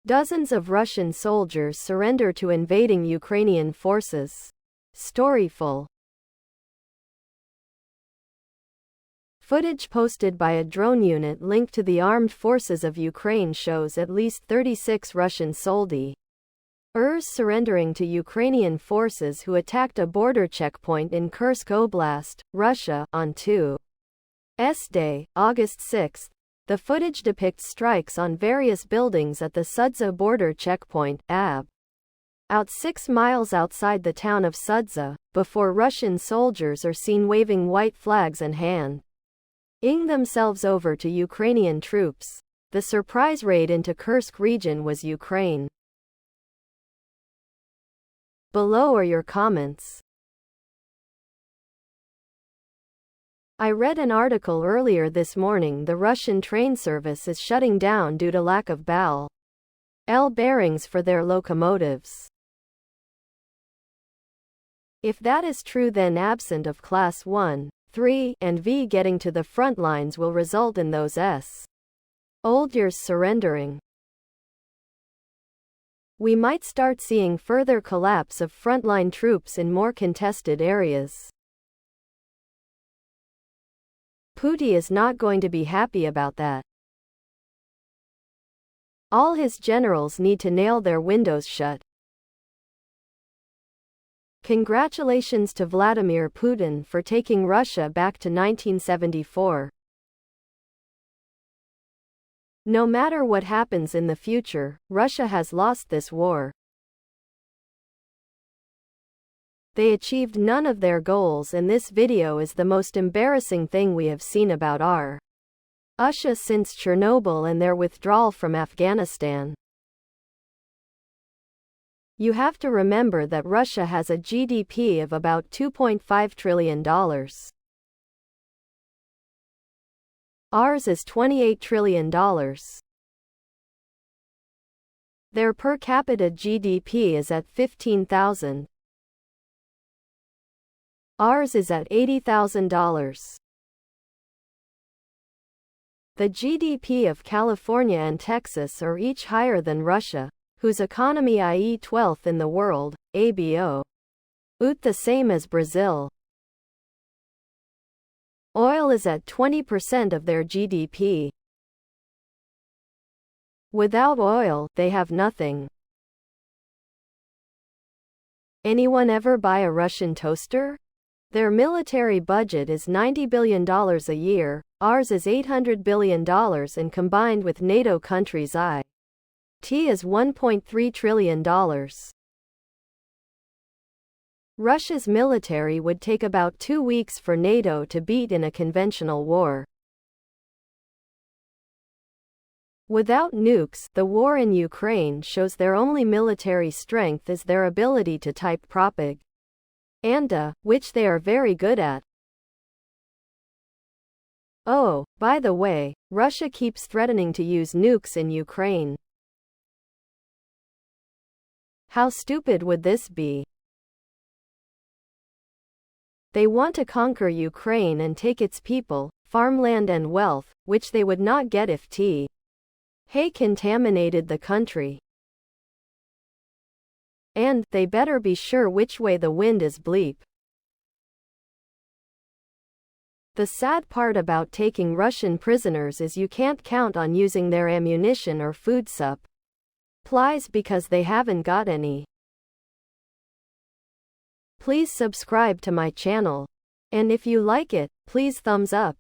Dozens of Russian soldiers surrender to invading Ukrainian forces. Storyful. Footage posted by a drone unit linked to the armed forces of Ukraine shows at least 36 Russian soldiers surrendering to Ukrainian forces who attacked a border checkpoint in Kursk Oblast, Russia, on 2 Day, August 6. The footage depicts strikes on various buildings at the Sudza border checkpoint, about 6 miles outside the town of Sudza, before Russian soldiers are seen waving white flags and handing themselves over to Ukrainian troops. The surprise raid into Kursk region was Ukraine. Below are your comments. I read an article earlier this morning. The Russian train service is shutting down due to lack of ball bearings for their locomotives. If that is true, then absent of Class 1, 3, and V getting to the front lines will result in those soldiers surrendering. We might start seeing further collapse of frontline troops in more contested areas. Putin is not going to be happy about that. All his generals need to nail their windows shut. Congratulations to Vladimir Putin for taking Russia back to 1974. No matter what happens in the future, Russia has lost this war. They achieved none of their goals, and this video is the most embarrassing thing we have seen about Russia since Chernobyl and their withdrawal from Afghanistan. You have to remember that Russia has a GDP of about $2.5 trillion. Ours is $28 trillion. Their per capita GDP is at $15,000. Ours is at $80,000. The GDP of California and Texas are each higher than Russia, whose economy is 12th in the world, about the same as Brazil. Oil is at 20% of their GDP. Without oil, they have nothing. Anyone ever buy a Russian toaster? Their military budget is $90 billion a year, ours is $800 billion, and combined with NATO countries it is $1.3 trillion. Russia's military would take about 2 weeks for NATO to beat in a conventional war. Without nukes, the war in Ukraine shows their only military strength is their ability to type propaganda, which they are very good at. Oh, by the way, Russia keeps threatening to use nukes in Ukraine. How stupid would this be? They want to conquer Ukraine and take its people, farmland and wealth, which they would not get if they contaminated the country. And they better be sure which way the wind is bleep. The sad part about taking Russian prisoners is you can't count on using their ammunition or food supplies because they haven't got any. Please subscribe to my channel. And if you like it, please thumbs up.